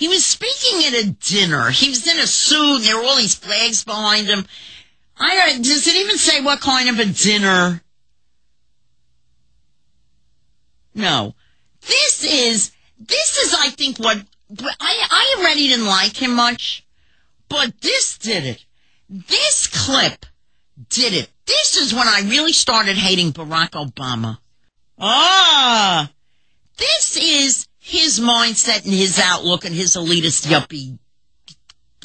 He was speaking at a dinner. He was in a suit. There were all these flags behind him. Does it even say what kind of a dinner? No. This is, I think, what, I already didn't like him much, but this did it. This clip did it. This is when I really started hating Barack Obama. This is his mindset and his outlook and his elitist yuppie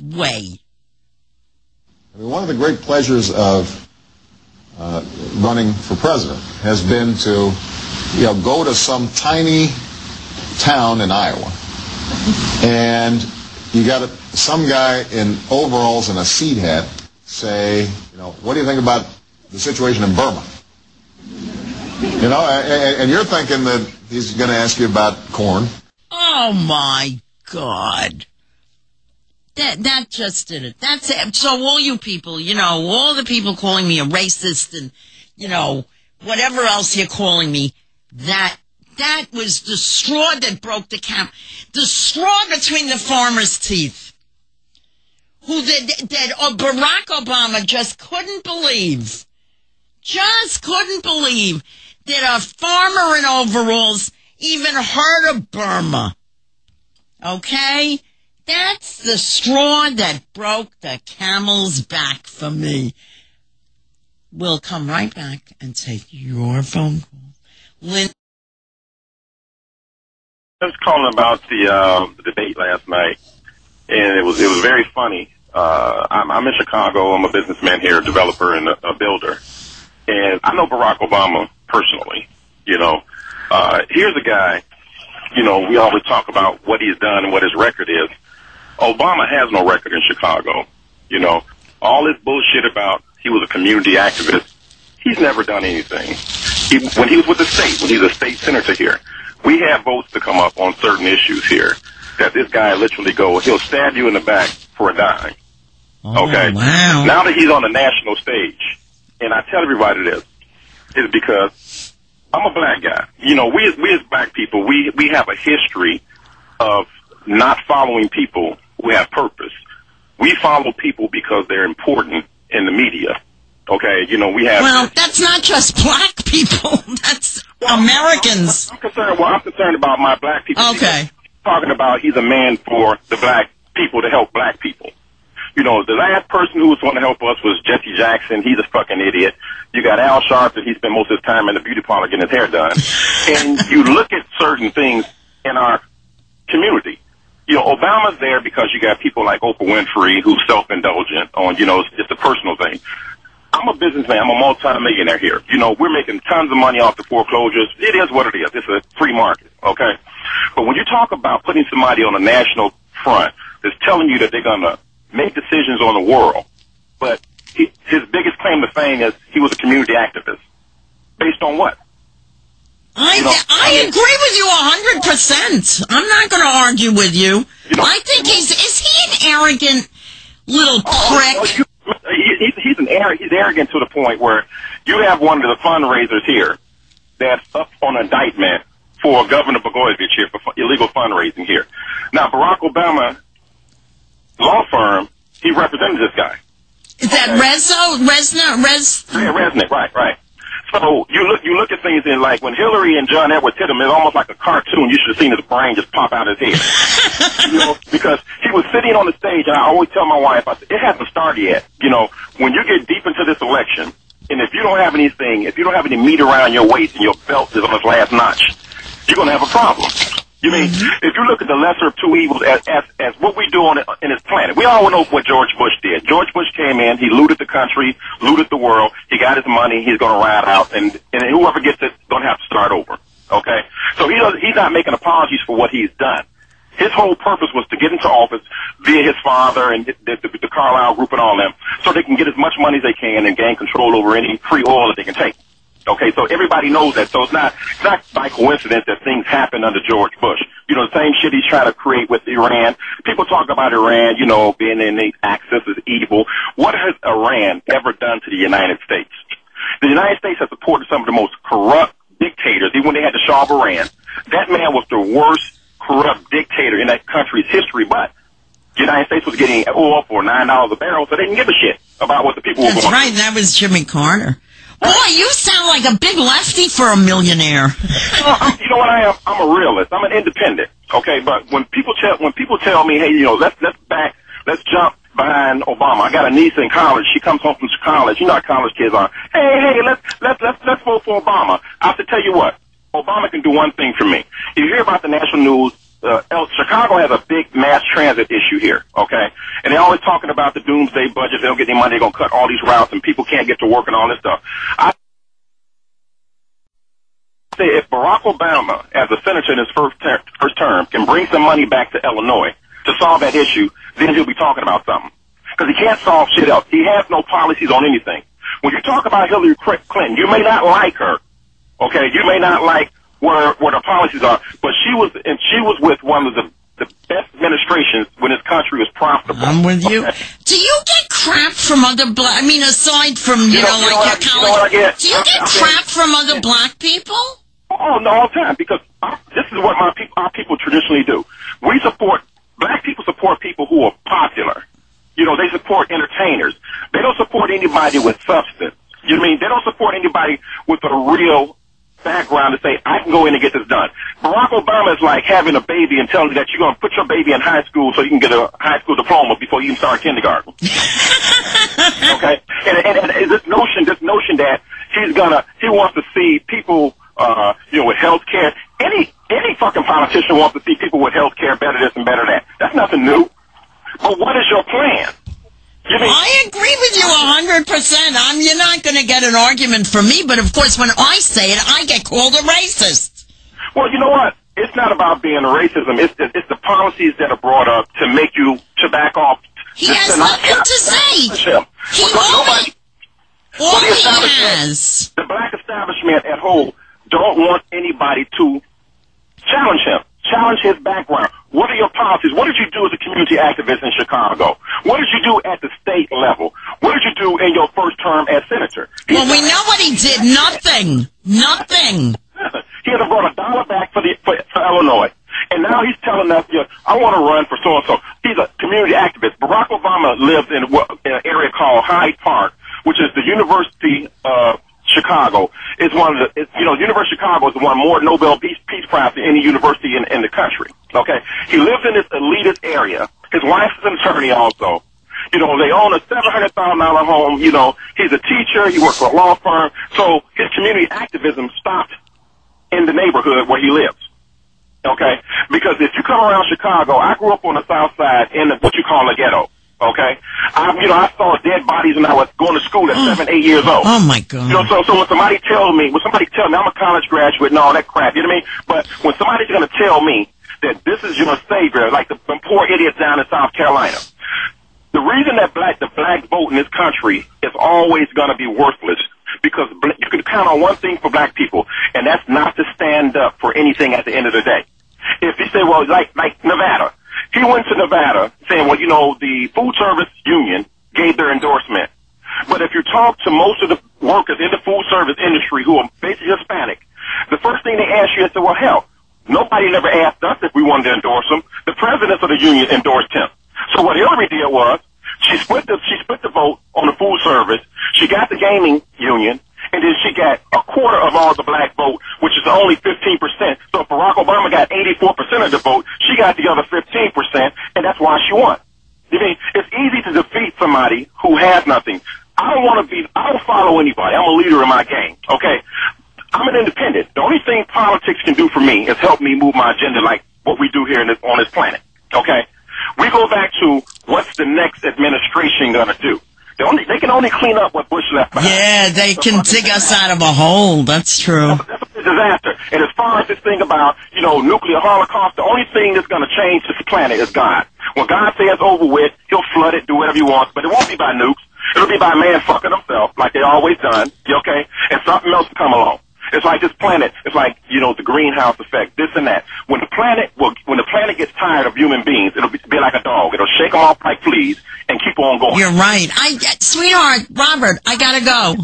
way. I mean, one of the great pleasures of running for president has been to, go to some tiny town in Iowa, and you got some guy in overalls and a seed hat say, what do you think about the situation in Burma? And you're thinking that he's going to ask you about corn. Oh, my God. That just did it. That's it. So all you people, all the people calling me a racist and, whatever else you're calling me, that was the straw that broke the camp. The straw between the farmer's teeth. That Barack Obama just couldn't believe. Just couldn't believe that a farmer in overalls even heard of Burma. Okay? That's the straw that broke the camel's back for me. We'll come right back and take your phone call. Lynn. I was calling about the debate last night, and it was very funny. I'm in Chicago. I'm a businessman here, a developer and a builder. And I know Barack Obama personally. Here's a guy, we always talk about what he's done and what his record is. Obama has no record in Chicago. All this bullshit about he was a community activist, he's never done anything. When he was with the state, when he was a state senator here, we have votes to come up on certain issues here that this guy literally he'll stab you in the back for a dime. Okay? Wow. Now that he's on the national stage, and I tell everybody this, is because I'm a black guy. We as black people, we have a history of not following people who have purpose. We follow people because they're important in the media. Okay, we have... Well, that's not just black people. That's Americans. I'm concerned about my black people. Okay. Talking about he's a man for the black people to help black people. The last person who was going to help us was Jesse Jackson. He's a fucking idiot. You got Al Sharpton. He spent most of his time in the beauty parlor getting his hair done. And you look at certain things in our community. Obama's there because you got people like Oprah Winfrey who's self-indulgent on, it's just a personal thing. I'm a businessman. I'm a multi-millionaire here. We're making tons of money off the foreclosures. It is what it is. It's a free market, okay? But when you talk about putting somebody on a national front that's telling you that they're going to make decisions on the world, but his biggest claim to fame is he was a community activist. Based on what? I agree with you 100%. I'm not going to argue with you. I think is he an arrogant little prick? He's arrogant to the point where you have one of the fundraisers here that's up on indictment for Governor Blagojevich here for illegal fundraising here. Now, Barack Obama law firm, he represented this guy. Is that Resnick? Yeah, Resnick, right. So you look at things in like when Hillary and John Edwards hit him, it's almost like a cartoon. You should have seen his brain just pop out his head. Because he was sitting on the stage, and I always tell my wife, it hasn't started yet. When you get deep into this election, and if you don't have any meat around your waist and your belt is on its last notch, you're going to have a problem. If you look at the lesser of two evils as what we do in this planet, we all know what George Bush did. George Bush came in, he looted the country, looted the world, he got his money, he's going to ride out, and whoever gets it is going to have to start over. Okay? So he's not making apologies for what he's done. His whole purpose was to get into office via his father and the Carlyle Group and all them, so they can get as much money as they can and gain control over any free oil that they can take. Okay, so everybody knows that. So it's not by coincidence that things happened under George Bush. The same shit he's trying to create with Iran. People talk about Iran, being in the axis is evil. What has Iran ever done to the United States? The United States has supported some of the most corrupt dictators, even when they had the Shah of Iran. That man was the worst corrupt dictator in that country country's history, but the United States was getting oil for $9 a barrel, so they didn't give a shit about what the people were going through. That's right. That was Jimmy Carter. Boy, you sound like a big lefty for a millionaire. You know what I am? I'm a realist. I'm an independent. Okay, but when people tell me, hey, let's jump behind Obama. I got a niece in college. She comes home from college. You know how college kids are. Hey, let's vote for Obama. I have to tell you what. Obama can do one thing for me. If you hear about the national news, Chicago has a big mass transit issue here, okay? And they're always talking about the doomsday budget. They don't get any money. They're going to cut all these routes, and people can't get to work and all this stuff. I say if Barack Obama, as a senator in his first term, can bring some money back to Illinois to solve that issue, then he'll be talking about something. Because he can't solve shit else. He has no policies on anything. When you talk about Hillary Clinton, you may not like her, okay? You may not like where the policies are, but she was with one of the best administrations when this country was profitable. I'm with you. Okay? Do you get crap from other black? I mean, aside from your college, do you get crap from other black people? Oh no, all the time, because this is what our people traditionally do. Black people support people who are popular. They support entertainers. They don't support anybody with substance. You know what I mean? They don't support anybody with a real background to say, I can go in and get this done. Barack Obama is like having a baby and telling you that you're going to put your baby in high school so you can get a high school diploma before you even start kindergarten. Okay? And this notion that he wants to see people, with health care. Any fucking politician wants to see people with health care, better this and better that. That's nothing new. But what is your plan? I agree with you 100%. You're not going to get an argument from me, but of course when I say it, I get called a racist. Well, you know what? It's not about being a racism. It's the policies that are brought up to make you to back off. He has nothing to say. All he has. The black establishment at whole don't want anybody to challenge him. Challenge his background. What are your policies? What did you do as a community activist in Chicago? What did you do at the state level? What did you do in your first term as senator? Well, we know what he did. Nothing. Nothing. He hasn't brought $1 back for Illinois. And now he's telling us, I want to run for so-and-so. He's a community activist. Barack Obama lives in an area called Hyde Park, which is the University of Chicago. It's University of Chicago is the one more Nobel Peace Prize than any university in the country. Okay? He lives in this elitist area. His wife is an attorney also. They own a $700,000 home. He's a teacher. He works for a law firm. So his community activism stopped in the neighborhood where he lives. Okay? Because if you come around Chicago, I grew up on the south side in what you call a ghetto. Okay? I saw dead bodies when I was going to school at 7, 8 years old. Oh my God. So when somebody tell me, I'm a college graduate and all that crap, you know what I mean? But when somebody's going to tell me that this is your savior, like the poor idiots down in South Carolina, the reason that the black vote in this country is always going to be worthless because you can count on one thing for black people, and that's not to stand up for anything at the end of the day. If you say, well, like Nevada, he went to Nevada saying, well, the food service union gave their endorsement. But if you talk to most of the workers in the food service industry who are basically Hispanic, the first thing they ask you is, well, hell, nobody never asked us if we wanted to endorse him. The president of the union endorsed him. So what Hillary did was she split the vote on the food service. She got the gaming union, and then she got a quarter of all the black vote, which is only 15%. So if Barack Obama got 84% of the vote, she got the other 15%, and that's why she won. You mean, it's easy to defeat somebody who has nothing. I don't follow anybody. I'm a leader in my game, okay? I'm an independent. The only thing politics can do for me is help me move my agenda like what we do here on this planet, okay? We go back to what's the next administration going to do. They can only clean up what Bush left behind. Yeah, they can dig us out of a hole. That's true. That's a disaster. And as far as this thing about, nuclear holocaust, the only thing that's going to change this planet is God. When God says it's over with, he'll flood it, do whatever he wants, but it won't be by nukes. It'll be by man fucking himself, like they always done, okay? And something else will come along. It's like this planet. It's like, the greenhouse effect, this and that. When the planet gets tired of human beings, it'll be like a dog. It'll shake them off like fleas and keep on going. You're right. Sweetheart, Robert, I gotta go.